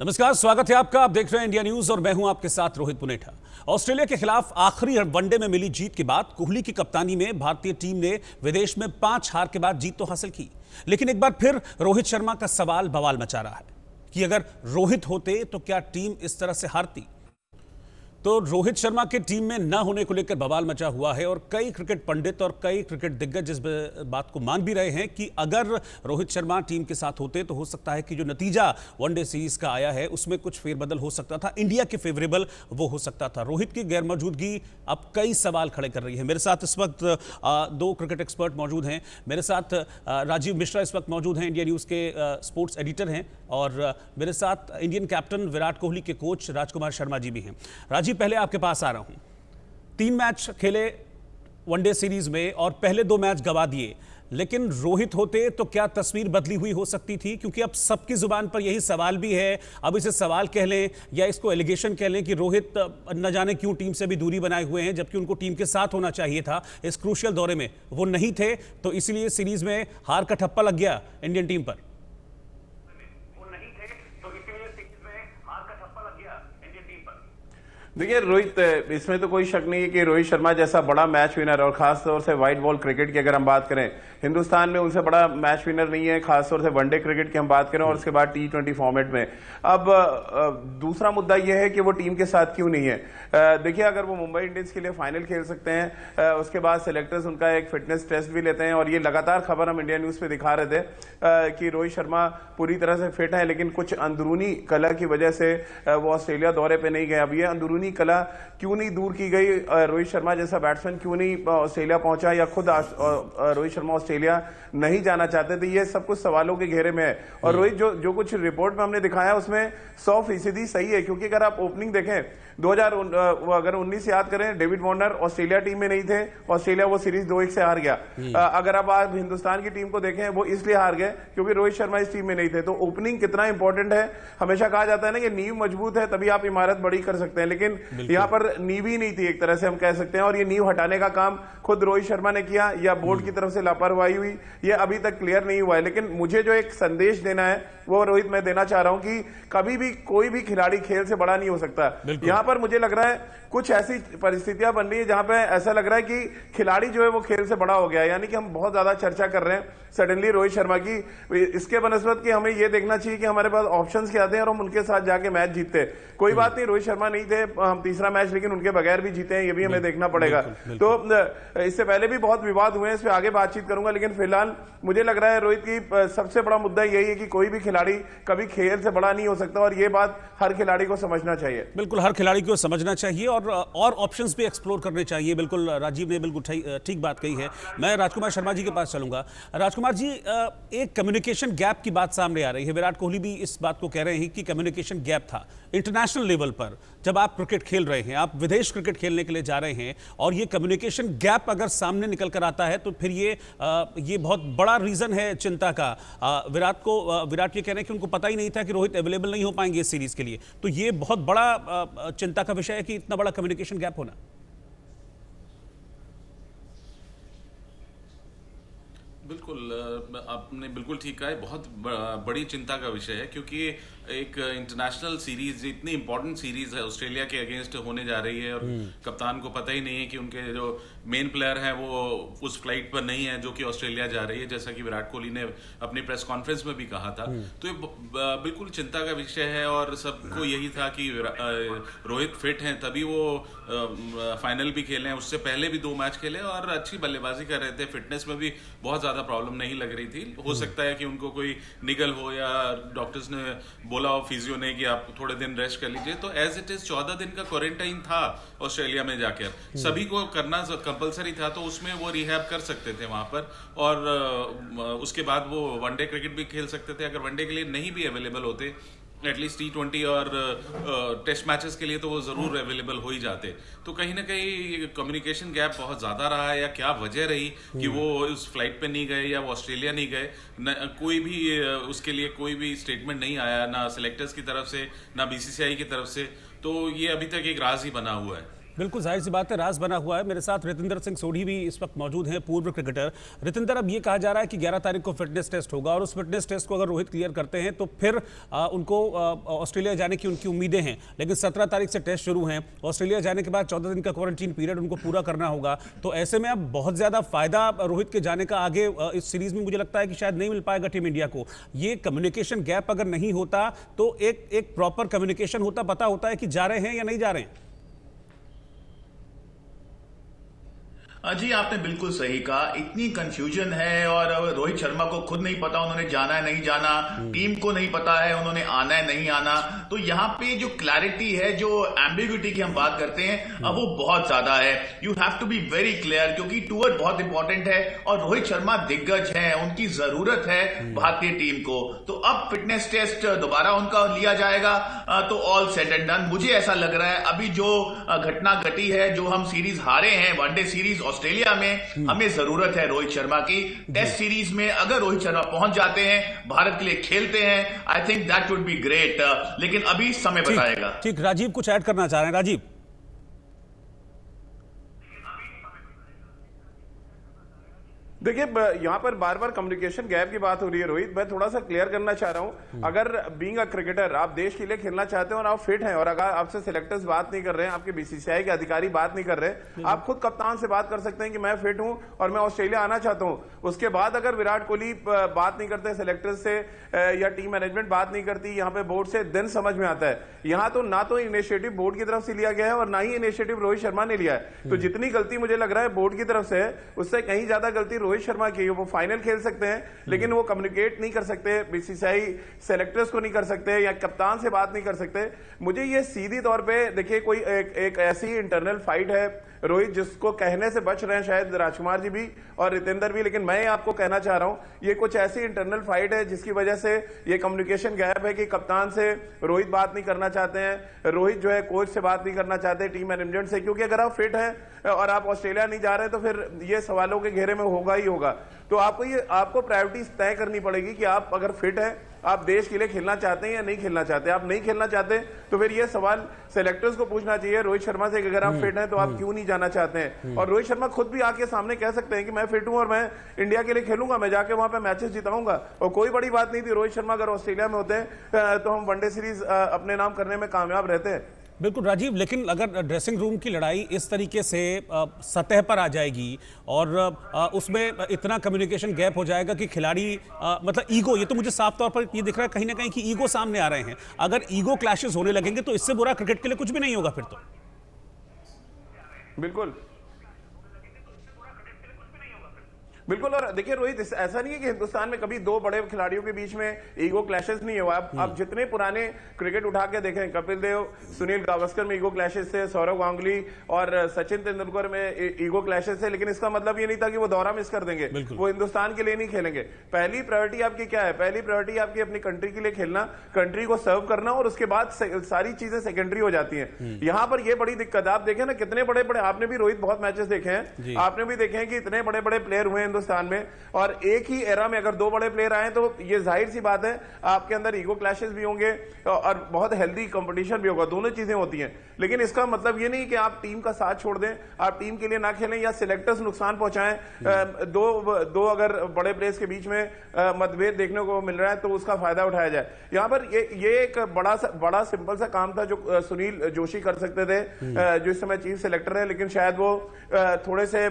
नमस्कार, स्वागत है आपका। आप देख रहे हैं इंडिया न्यूज और मैं हूं आपके साथ रोहित पुनेठा। ऑस्ट्रेलिया के खिलाफ आखिरी वनडे में मिली जीत के बाद कोहली की कप्तानी में भारतीय टीम ने विदेश में 5 हार के बाद जीत तो हासिल की, लेकिन एक बार फिर रोहित शर्मा का सवाल बवाल मचा रहा है कि अगर रोहित होते तो क्या टीम इस तरह से हारती। तो रोहित शर्मा के टीम में न होने को लेकर बवाल मचा हुआ है और कई क्रिकेट पंडित और कई क्रिकेट दिग्गज इस बात को मान भी रहे हैं कि अगर रोहित शर्मा टीम के साथ होते तो हो सकता है कि जो नतीजा वनडे सीरीज का आया है उसमें कुछ फेरबदल हो सकता था, इंडिया के फेवरेबल वो हो सकता था। रोहित की गैरमौजूदगी अब कई सवाल खड़े कर रही है। मेरे साथ इस वक्त दो क्रिकेट एक्सपर्ट मौजूद हैं। मेरे साथ राजीव मिश्रा इस वक्त मौजूद हैं, इंडिया न्यूज़ के स्पोर्ट्स एडिटर हैं, और मेरे साथ इंडियन कैप्टन विराट कोहली के कोच राजकुमार शर्मा जी भी हैं। राजीव, पहले आपके पास आ रहा हूं। 3 मैच खेले वनडे सीरीज में और पहले 2 मैच गंवा दिए, लेकिन रोहित होते तो क्या तस्वीर बदली हुई हो सकती थी? क्योंकि अब सबकी जुबान पर यही सवाल भी है। अब इसे सवाल कह लें या इसको एलिगेशन कह लें कि रोहित न जाने क्यों टीम से भी दूरी बनाए हुए हैं, जबकि उनको टीम के साथ होना चाहिए था इस क्रूशियल दौरे में। वो नहीं थे, तो इसीलिए सीरीज में हार का ठप्पा लग गया इंडियन टीम पर। देखिए रोहित, इसमें तो कोई शक नहीं है कि रोहित शर्मा जैसा बड़ा मैच विनर, और खासतौर से वाइट बॉल क्रिकेट की अगर हम बात करें, हिंदुस्तान में उनसे बड़ा मैच विनर नहीं है, खासतौर से वनडे क्रिकेट की हम बात करें और उसके बाद T20 फॉर्मेट में। अब दूसरा मुद्दा यह है कि वो टीम के साथ क्यों नहीं है। देखिए, अगर वो मुंबई इंडियंस के लिए फाइनल खेल सकते हैं, उसके बाद सिलेक्टर्स उनका एक फिटनेस टेस्ट भी लेते हैं, और ये लगातार खबर हम इंडिया न्यूज पे दिखा रहे थे कि रोहित शर्मा पूरी तरह से फिट है, लेकिन कुछ अंदरूनी कला की वजह से वो ऑस्ट्रेलिया दौरे पे नहीं गए। अब ये अंदरूनी कला क्यों नहीं दूर की गई? रोहित शर्मा जैसा बैट्समैन क्यों नहीं ऑस्ट्रेलिया पहुंचा, या खुद रोहित शर्मा ऑस्ट्रेलिया नहीं जाना चाहते थे? ये सब कुछ सवालों के घेरे में है। और रोहित जो कुछ रिपोर्ट में हमने दिखाया उसमें 100% सही है, क्योंकि अगर आप ओपनिंग देखें 2019 याद करें, डेविड वार्नर ऑस्ट्रेलिया टीम में नहीं थे, ऑस्ट्रेलिया वो सीरीज 2-1 से हार गया। अगर अब आज हिंदुस्तान की टीम को देखें, वो इसलिए हार गए क्योंकि रोहित शर्मा इस टीम में नहीं थे। तो ओपनिंग कितना इंपॉर्टेंट है। हमेशा कहा जाता है ना कि नींव मजबूत है तभी आप इमारत बड़ी कर सकते हैं, लेकिन यहाँ पर नींव ही नहीं थी, एक तरह से हम कह सकते हैं। और ये नींव हटाने का काम खुद रोहित शर्मा ने किया या बोर्ड की तरफ से लापरवाही हुई, ये अभी तक क्लियर नहीं हुआ है। लेकिन मुझे जो एक संदेश देना है वो रोहित मैं देना चाह रहा हूं कि कभी भी कोई भी खिलाड़ी खेल से बड़ा नहीं हो सकता। यहां पर मुझे लग रहा है कुछ ऐसी परिस्थितियां बन रही है जहां पे ऐसा लग रहा है कि खिलाड़ी जो है वो खेल से बड़ा हो गया है। यानी कि हम बहुत ज्यादा चर्चा कर रहे हैं सडनली रोहित शर्मा की, इसके बनस्पत की हमें ये देखना चाहिए कि हमारे पास ऑप्शंस क्या थे और हम उनके साथ जाके मैच जीतते। कोई बात नहीं, रोहित शर्मा नहीं थे, हम तीसरा मैच लेकिन उनके बगैर भी जीते हैं, ये भी हमें देखना पड़ेगा। तो इससे पहले भी बहुत विवाद हुए हैं, इस पर आगे बातचीत करूंगा, लेकिन फिलहाल मुझे लग रहा है रोहित की सबसे बड़ा मुद्दा यही है कि कोई भी खिलाड़ी कभी खेल से बड़ा नहीं हो सकता, और ये बात हर खिलाड़ी को समझना चाहिए। बिल्कुल, हर खिलाड़ी को समझना चाहिए और ऑप्शंस भी एक्सप्लोर करने चाहिए। बिल्कुल, राजीव ने बिल्कुल ठीक बात कही है। मैं राजकुमार शर्मा जी के पास चलूंगा। राजकुमार जी, एक कम्युनिकेशन गैप की बात सामने आ रही है। विराट कोहली भी इस बात को कह रहे हैं कि कम्युनिकेशन गैप था इंटरनेशनल लेवल पर। जब आप क्रिकेट खेल रहे हैं, आप विदेश क्रिकेट खेलने के लिए जा रहे हैं, और ये कम्युनिकेशन गैप अगर सामने निकल कर आता है तो फिर ये बहुत बड़ा रीजन है चिंता का। विराट ये कह रहे हैं कि उनको पता ही नहीं था कि रोहित अवेलेबल नहीं हो पाएंगे इस सीरीज के लिए। तो ये बहुत बड़ा चिंता का विषय है कि इतना बड़ा कम्युनिकेशन गैप होना। बिल्कुल, आपने बिल्कुल ठीक कहा है। बहुत बड़ी चिंता का विषय है, क्योंकि एक इंटरनेशनल सीरीज, इतनी इंपॉर्टेंट सीरीज है, ऑस्ट्रेलिया के अगेंस्ट होने जा रही है, और कप्तान को पता ही नहीं है कि उनके जो मेन प्लेयर हैं वो उस फ्लाइट पर नहीं है जो कि ऑस्ट्रेलिया जा रही है, जैसा कि विराट कोहली ने अपनी प्रेस कॉन्फ्रेंस में भी कहा था। तो ये बिल्कुल चिंता का विषय है, और सबको यही था कि रोहित फिट हैं तभी वो फाइनल भी खेले। उससे पहले भी 2 मैच खेले और अच्छी बल्लेबाजी कर रहे थे, फिटनेस में भी बहुत ज्यादा प्रॉब्लम नहीं लग रही थी। हो सकता है कि उनको कोई निगल हो, या डॉक्टर्स ने बोला हो, फिजियो ने, कि आप थोड़े दिन रेस्ट कर लीजिए। तो एज इट इज 14 दिन का क्वारंटाइन था ऑस्ट्रेलिया में जाकर, सभी को करना कंपलसरी था, तो उसमें वो रिहैब कर सकते थे वहां पर, और उसके बाद वो वनडे क्रिकेट भी खेल सकते थे। अगर वनडे के लिए नहीं भी अवेलेबल होते, एटलीस्ट T20 और टेस्ट मैचेस के लिए तो वो जरूर अवेलेबल हो ही जाते। तो कहीं ना कहीं कम्युनिकेशन गैप बहुत ज्यादा रहा है, या क्या वजह रही कि वो उस फ्लाइट पे नहीं गए या वो ऑस्ट्रेलिया नहीं गए, कोई भी उसके लिए कोई भी स्टेटमेंट नहीं आया, ना सिलेक्टर्स की तरफ से ना BCCI की तरफ से। तो ये अभी तक एक राज ही बना हुआ है। बिल्कुल जाहिर सी बात है, राज बना हुआ है। मेरे साथ रितिंदर सिंह सोढ़ी भी इस वक्त मौजूद हैं, पूर्व क्रिकेटर। रितिंदर, अब ये कहा जा रहा है कि 11 तारीख को फिटनेस टेस्ट होगा और उस फिटनेस टेस्ट को अगर रोहित क्लियर करते हैं तो फिर उनको ऑस्ट्रेलिया जाने की उनकी उम्मीदें हैं। लेकिन 17 तारीख से टेस्ट शुरू हैं, ऑस्ट्रेलिया जाने के बाद 14 दिन का क्वारंटीन पीरियड उनको पूरा करना होगा। तो ऐसे में अब बहुत ज़्यादा फायदा रोहित के जाने का आगे इस सीरीज में मुझे लगता है कि शायद नहीं मिल पाएगा टीम इंडिया को। ये कम्युनिकेशन गैप अगर नहीं होता तो एक प्रॉपर कम्युनिकेशन होता, पता होता है कि जा रहे हैं या नहीं जा रहे हैं। जी, आपने बिल्कुल सही कहा। इतनी कंफ्यूजन है और रोहित शर्मा को खुद नहीं पता उन्होंने जाना है नहीं जाना, टीम को नहीं पता है उन्होंने आना है नहीं आना। तो यहाँ पे जो क्लैरिटी है, जो एम्बिग्युइटी की हम बात करते हैं, अब वो बहुत ज्यादा है। You have to be very clear, क्योंकि टूर बहुत इंपॉर्टेंट है और रोहित शर्मा दिग्गज हैं, उनकी जरूरत है भारतीय टीम को। तो अब फिटनेस टेस्ट दोबारा उनका लिया जाएगा तो ऑल सेट एंड डन। मुझे ऐसा लग रहा है अभी जो घटना घटी है, जो हम सीरीज हारे हैं, वनडे सीरीज ऑस्ट्रेलिया में, हमें जरूरत है रोहित शर्मा की। टेस्ट सीरीज में अगर रोहित शर्मा पहुंच जाते हैं, भारत के लिए खेलते हैं, I think that would be great. लेकिन अभी समय बताएगा। ठीक, राजीव कुछ ऐड करना चाह रहे हैं। राजीव, देखिए, यहाँ पर बार बार कम्युनिकेशन गैप की बात हो रही है रोहित। मैं थोड़ा सा क्लियर करना चाह रहा हूँ, अगर बीइंग अ क्रिकेटर आप देश के लिए खेलना चाहते हैं और आप फिट हैं और अगर आपसे सिलेक्टर्स बात नहीं कर रहे हैं, आपके बीसीसीआई के अधिकारी बात नहीं कर रहे, आप खुद कप्तान से बात कर सकते हैं कि मैं फिट हूं और मैं ऑस्ट्रेलिया आना चाहता हूं। उसके बाद अगर विराट कोहली बात नहीं करते सिलेक्टर्स से या टीम मैनेजमेंट बात नहीं करती यहाँ पे बोर्ड से, दिन समझ में आता है। यहाँ तो ना तो इनिशिएटिव बोर्ड की तरफ से लिया गया है और ना ही इनिशिएटिव रोहित शर्मा ने लिया है। तो जितनी गलती मुझे लग रहा है बोर्ड की तरफ से है, उससे कहीं ज्यादा गलती रोहित शर्मा की। वो फाइनल खेल सकते हैं लेकिन वो कम्युनिकेट नहीं कर सकते, बीसीसीआई सेलेक्टर्स को नहीं कर सकते या कप्तान से बात नहीं कर सकते। मुझे ये सीधी तौर पे देखिए, कोई एक ऐसी इंटरनल फाइट है रोहित जिसको कहने से बच रहे हैं शायद राजकुमार जी भी और रितेंद्र भी, लेकिन मैं आपको कहना चाह रहा हूं ये कुछ ऐसी इंटरनल फाइट है जिसकी वजह से ये कम्युनिकेशन गैप है कि कप्तान से रोहित बात नहीं करना चाहते हैं, रोहित जो है कोच से बात नहीं करना चाहते, टीम मैनेजमेंट से। क्योंकि अगर आप फिट हैं और आप ऑस्ट्रेलिया नहीं जा रहे तो फिर ये सवालों के घेरे में होगा ही होगा। तो आपको प्रायोरिटीज तय करनी पड़ेगी कि आप अगर फिट है, आप देश के लिए खेलना चाहते हैं या नहीं खेलना चाहते। आप नहीं खेलना चाहते तो फिर ये सवाल सेलेक्टर्स को पूछना चाहिए रोहित शर्मा से कि अगर आप फिट हैं तो आप क्यों नहीं जाना चाहते हैं। और रोहित शर्मा खुद भी आके सामने कह सकते हैं कि मैं फिट हूं और मैं इंडिया के लिए खेलूंगा, मैं जाके वहां पे मैचेस जिताऊंगा। और कोई बड़ी बात नहीं थी, रोहित शर्मा अगर ऑस्ट्रेलिया में होते हैं तो हम वनडे सीरीज अपने नाम करने में कामयाब रहते हैं। बिल्कुल राजीव, लेकिन अगर ड्रेसिंग रूम की लड़ाई इस तरीके से सतह पर आ जाएगी और उसमें इतना कम्युनिकेशन गैप हो जाएगा कि खिलाड़ी मतलब ईगो, ये तो मुझे साफ तौर पर ये दिख रहा है कहीं ना कहीं कि ईगो सामने आ रहे हैं। अगर ईगो क्लैशेस होने लगेंगे तो इससे बुरा क्रिकेट के लिए कुछ भी नहीं होगा फिर तो। बिल्कुल। और देखिए रोहित, ऐसा नहीं है कि हिंदुस्तान में कभी दो बड़े खिलाड़ियों के बीच में ईगो क्लैशेस नहीं हुआ। आप जितने पुराने क्रिकेट उठा के देखें, कपिल देव, सुनील गावस्कर में ईगो क्लैशेस थे, सौरव गांगुली और सचिन तेंदुलकर में ईगो क्लैशेस थे, लेकिन इसका मतलब ये नहीं था कि वो दौरा मिस कर देंगे, वो हिंदुस्तान के लिए नहीं खेलेंगे। पहली प्रायोरिटी आपकी क्या है? पहली प्रायोरिटी आपकी अपनी कंट्री के लिए खेलना, कंट्री को सर्व करना, और उसके बाद सारी चीजें सेकेंडरी हो जाती हैं। यहाँ पर ये बड़ी दिक्कत, आप देखें ना कितने बड़े बड़े, आपने भी रोहित बहुत मैचेस देखे हैं, आपने भी देखे हैं कि इतने बड़े बड़े प्लेयर हुए हिंदुस्तान में, और एक ही एरा में अगर दो बड़े प्लेयर आए तो ये जाहिर सी बात है आपके अंदर ईगो क्लैशेस भी होंगे और बहुत हेल्दी कंपटीशन भी होगा, दोनों चीजें होती हैं। लेकिन इसका मतलब ये नहीं कि आप टीम का साथ छोड़ दें, आप टीम के लिए ना खेलें या सिलेक्टर्स नुकसान पहुंचाएं। दो अगर बड़े प्लेयर्स के बीच में मतभेद देखने को मिल रहा है तो उसका फायदा उठाया जाए। यहां पर ये एक बड़ा सिंपल सा काम था जो सुनील जोशी कर सकते थे, जो इस समय चीफ सिलेक्टर है, लेकिन शायद वो थोड़े से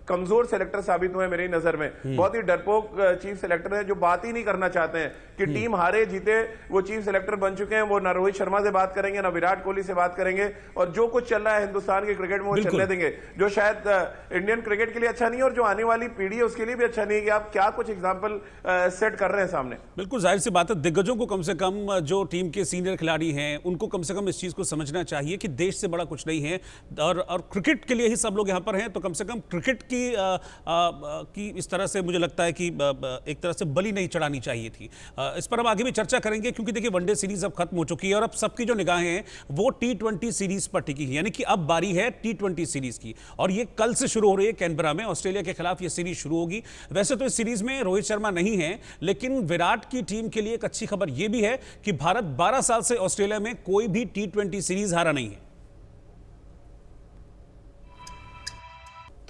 कमजोर सेलेक्टर साबित हुए मेरी नजर में। बहुत ही डरपोक चीफ सेलेक्टर है जो बात ही नहीं करना चाहते हैं कि टीम हारे जीते, वो चीफ सेलेक्टर बन चुके हैं। वो ना रोहित शर्मा से बात करेंगे, ना विराट कोहली से बात करेंगे, और जो कुछ चल रहा है हिंदुस्तान के क्रिकेट में वो चलने देंगे, जो शायद इंडियन क्रिकेट के लिए अच्छा नहीं है और जो आने वाली पीढ़ी है उसके लिए भी अच्छा नहीं है कि आप क्या कुछ एग्जाम्पल सेट कर रहे हैं सामने। बिल्कुल जाहिर सी बात है, दिग्गजों को कम से कम, जो टीम के सीनियर खिलाड़ी हैं उनको कम से कम इस चीज को समझना चाहिए कि देश से बड़ा कुछ नहीं है, और क्रिकेट के लिए ही सब लोग यहाँ पर हैं। तो कम से कम क्रिकेट की इस तरह से मुझे लगता है कि एक तरह से बलि नहीं चढ़ानी चाहिए थी। इस पर हम आगे भी चर्चा करेंगे, क्योंकि देखिए वनडे सीरीज अब खत्म हो चुकी है और अब सबकी जो निगाहें हैं वो T20 सीरीज पर टिकी है, यानी कि अब बारी है T20 सीरीज की, और ये कल से शुरू हो रही है कैनबरा में। ऑस्ट्रेलिया के खिलाफ ये सीरीज शुरू होगी। वैसे तो इस सीरीज में रोहित शर्मा नहीं है, लेकिन विराट की टीम के लिए एक अच्छी खबर यह भी है कि भारत 12 साल से ऑस्ट्रेलिया में कोई भी T20 सीरीज हारा नहीं है।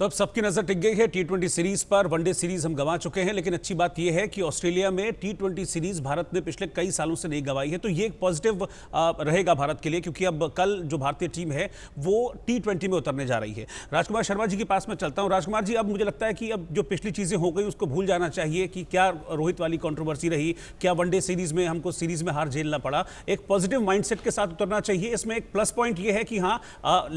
तो अब सबकी नजर टिक गई है T20 सीरीज पर। वनडे सीरीज हम गंवा चुके हैं, लेकिन अच्छी बात यह है कि ऑस्ट्रेलिया में T20 सीरीज भारत ने पिछले कई सालों से नहीं गंवाई है, तो ये एक पॉजिटिव रहेगा भारत के लिए, क्योंकि अब कल जो भारतीय टीम है वो T20 में उतरने जा रही है। राजकुमार शर्मा जी के पास में चलता हूं। राजकुमार जी, अब मुझे लगता है कि अब जो पिछली चीजें हो गई उसको भूल जाना चाहिए कि क्या रोहित वाली कंट्रोवर्सी रही, क्या वनडे सीरीज में हमको सीरीज में हार झेलना पड़ा। एक पॉजिटिव माइंडसेट के साथ उतरना चाहिए। इसमें एक प्लस पॉइंट ये है कि हाँ,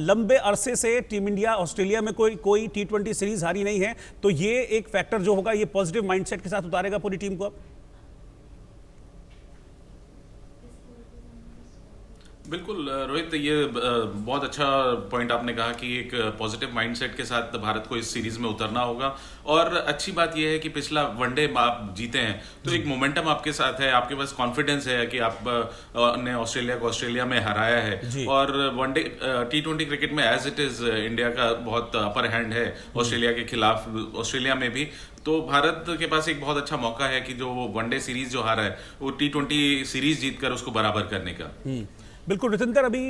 लंबे अरसे से टीम इंडिया ऑस्ट्रेलिया में कोई T20 सीरीज हारी नहीं है, तो ये एक फैक्टर जो होगा ये पॉजिटिव माइंडसेट के साथ उतारेगा पूरी टीम को। अब बिल्कुल रोहित, ये बहुत अच्छा पॉइंट आपने कहा कि एक पॉजिटिव माइंडसेट के साथ भारत को इस सीरीज में उतरना होगा। और अच्छी बात यह है कि पिछला वनडे आप जीते हैं तो एक मोमेंटम आपके साथ है, आपके पास कॉन्फिडेंस है कि आप ने ऑस्ट्रेलिया को ऑस्ट्रेलिया में हराया है। और वनडे T20 क्रिकेट में एज इट इज इंडिया का बहुत अपर हैंड है ऑस्ट्रेलिया के खिलाफ, ऑस्ट्रेलिया में भी। तो भारत के पास एक बहुत अच्छा मौका है कि जो वनडे सीरीज जो हारा है वो T20 सीरीज जीतकर उसको बराबर करने का। बिल्कुल रितिंदर, अभी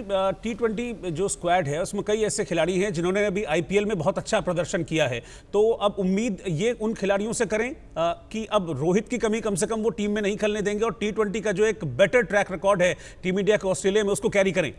T20 जो स्क्वाड है उसमें कई ऐसे खिलाड़ी हैं जिन्होंने अभी IPL में बहुत अच्छा प्रदर्शन किया है, तो अब उम्मीद ये उन खिलाड़ियों से करें कि अब रोहित की कमी कम से कम वो टीम में नहीं खेलने देंगे और T20 का जो एक बेटर ट्रैक रिकॉर्ड है टीम इंडिया के ऑस्ट्रेलिया में उसको कैरी करें।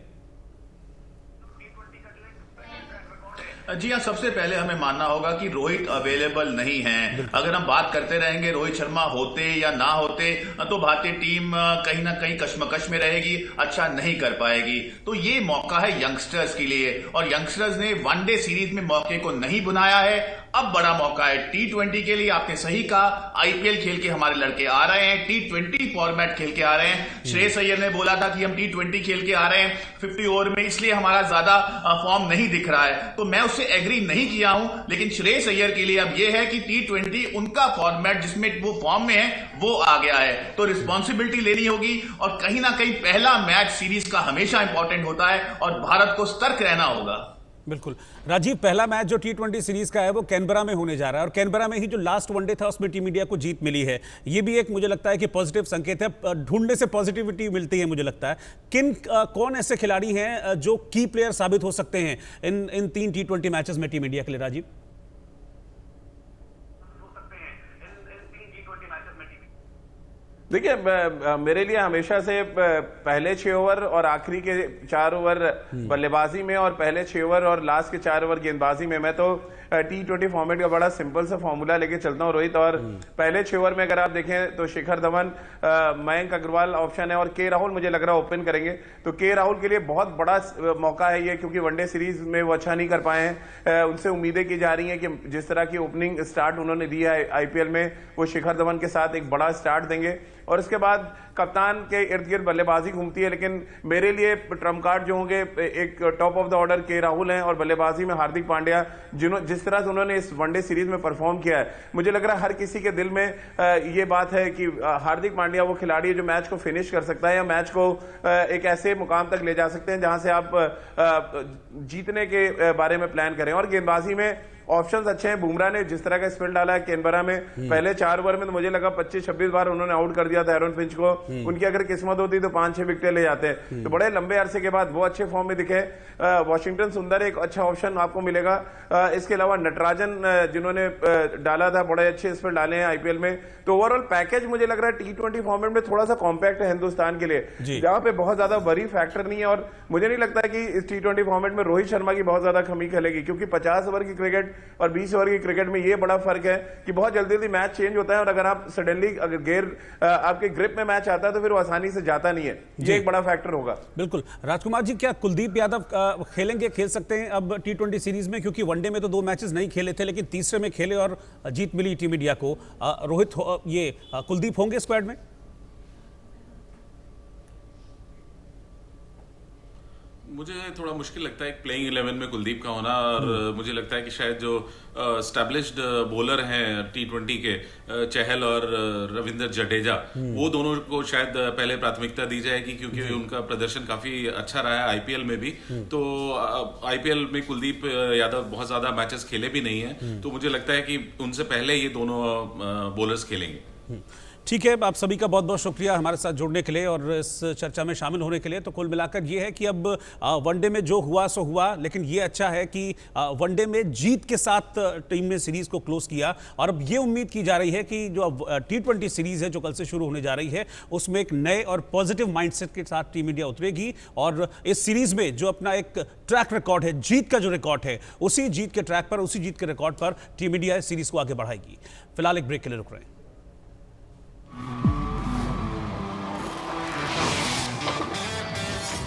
जी हाँ, सबसे पहले हमें मानना होगा कि रोहित अवेलेबल नहीं है। अगर हम बात करते रहेंगे रोहित शर्मा होते या ना होते तो भारतीय टीम कहीं ना कहीं कश्मकश में रहेगी, अच्छा नहीं कर पाएगी। तो ये मौका है यंगस्टर्स के लिए, और यंगस्टर्स ने वनडे सीरीज में मौके को नहीं बुनाया है। अब बड़ा मौका है T20 के लिए। आपने सही कहा, IPL खेल के हमारे लड़के आ रहे हैं, T20 फॉर्मेट खेल के आ रहे हैं। श्रेयस अय्यर ने बोला था कि हम T20 खेल के आ रहे हैं 50 ओवर में, इसलिए हमारा ज्यादा फॉर्म नहीं दिख रहा है। तो मैं उससे एग्री नहीं किया हूं, लेकिन श्रेयस अय्यर के लिए अब यह है कि T20 उनका फॉर्मेट जिसमें वो फॉर्म में है वो आ गया है, तो रिस्पॉन्सिबिलिटी लेनी होगी। और कहीं ना कहीं पहला मैच सीरीज का हमेशा इंपॉर्टेंट होता है और भारत को सतर्क रहना होगा। बिल्कुल राजीव, पहला मैच जो T20 सीरीज का है वो कैनबरा में होने जा रहा है और कैनबरा में ही जो लास्ट वनडे था उसमें टीम इंडिया को जीत मिली है। ये भी एक मुझे लगता है कि पॉजिटिव संकेत है, ढूंढने से पॉजिटिविटी मिलती है। मुझे लगता है कौन ऐसे खिलाड़ी हैं जो की प्लेयर साबित हो सकते हैं इन 3 T20 मैचेस में टीम इंडिया के लिए? राजीव, देखिए, मेरे लिए हमेशा से पहले 6 ओवर और आखिरी के 4 ओवर बल्लेबाजी में और पहले 6 ओवर और लास्ट के 4 ओवर गेंदबाजी में, मैं तो T20 फॉर्मेट का बड़ा सिंपल सा फॉर्मूला लेके चलता हूं रोहित। और पहले 6 ओवर में अगर आप देखें तो शिखर धवन, मयंक अग्रवाल ऑप्शन है और के राहुल मुझे लग रहा है ओपन करेंगे। तो के राहुल के लिए बहुत बड़ा मौका है ये, क्योंकि वनडे सीरीज में वो अच्छा नहीं कर पाए हैं। उनसे उम्मीदें की जा रही हैं कि जिस तरह की ओपनिंग स्टार्ट उन्होंने दिया है IPL में, वो शिखर धवन के साथ एक बड़ा स्टार्ट देंगे। और इसके बाद कप्तान के इर्द गिर्द बल्लेबाजी घूमती है, लेकिन मेरे लिए ट्रम्प कार्ड जो होंगे, एक टॉप ऑफ द ऑर्डर के राहुल हैं और बल्लेबाजी में हार्दिक पांड्या। जिस तरह से उन्होंने इस वनडे सीरीज में परफॉर्म किया है, मुझे लग रहा है हर किसी के दिल में ये बात है कि हार्दिक पांड्या वो खिलाड़ी है जो मैच को फिनिश कर सकता है या मैच को एक ऐसे मुकाम तक ले जा सकते हैं जहां से आप जीतने के बारे में प्लान करें। और गेंदबाजी में ऑप्शंस अच्छे हैं। बुमराह ने जिस तरह का स्पेल डाला है कैनबरा में, पहले 4 ओवर में तो मुझे लगा 25-26 बार उन्होंने आउट कर दिया था एरन फिंच को। उनकी अगर किस्मत होती तो 5-6 विकेटें ले जाते हैं। तो बड़े लंबे अरसे के बाद वो अच्छे फॉर्म में दिखे। वॉशिंगटन सुंदर एक अच्छा ऑप्शन आपको मिलेगा। इसके अलावा नटराजन जिन्होंने डाला था, बड़े अच्छे स्पेल डाले हैं IPL में। तो ओवरऑल पैकेज मुझे लग रहा है T20 फॉर्मेट में थोड़ा सा कॉम्पैक्ट है हिंदुस्तान के लिए, जहां पे बहुत ज्यादा बड़ी फैक्टर नहीं है। और मुझे नहीं लगता कि इस T20 फॉर्मेट में रोहित शर्मा की बहुत ज्यादा कमी खेलेगी, क्योंकि 50 ओवर की क्रिकेट और 20 ओवर की क्रिकेट में ये बड़ा फर्क है कि बहुत जल्दी जल्दी मैच चेंज होता है। और अगर आप सडनली अगर आपके ग्रिप में मैच आता है तो फिर वो आसानी से जाता नहीं है। ये एक बड़ा फैक्टर होगा। बिल्कुल राजकुमार जी, क्या कुलदीप यादव खेल सकते हैं अब T20 सीरीज में? क्योंकि वनडे में तो 2 मैचेस नहीं खेले थे, लेकिन तीसरे में खेले और जीत मिली टीम इंडिया को। रोहित कुलदीप होंगे स्क्वाड में? मुझे थोड़ा मुश्किल लगता है एक प्लेइंग 11 में कुलदीप का होना। और मुझे लगता है कि शायद जो एस्टैब्लिश्ड बॉलर हैं T20 के, चहल और रविंद्र जडेजा, वो दोनों को शायद पहले प्राथमिकता दी जाएगी, क्योंकि उनका प्रदर्शन काफी अच्छा रहा है IPL में भी। तो IPL में कुलदीप यादव बहुत ज्यादा मैचेस खेले भी नहीं है, तो मुझे लगता है कि उनसे पहले ये दोनों बॉलर्स खेलेंगे। ठीक है, आप सभी का बहुत बहुत शुक्रिया हमारे साथ जुड़ने के लिए और इस चर्चा में शामिल होने के लिए। तो कुल मिलाकर ये है कि अब वनडे में जो हुआ सो हुआ, लेकिन ये अच्छा है कि वनडे में जीत के साथ टीम ने सीरीज को क्लोज किया और अब ये उम्मीद की जा रही है कि जो अब T20 सीरीज है जो कल से शुरू होने जा रही है उसमें एक नए और पॉजिटिव माइंडसेट के साथ टीम इंडिया उतरेगी और इस सीरीज में जो अपना एक ट्रैक रिकॉर्ड है, जीत का जो रिकॉर्ड है, उसी जीत के ट्रैक पर, उसी जीत के रिकॉर्ड पर टीम इंडिया इस सीरीज को आगे बढ़ाएगी। फिलहाल एक ब्रेक के लिए रुक रहे हैं।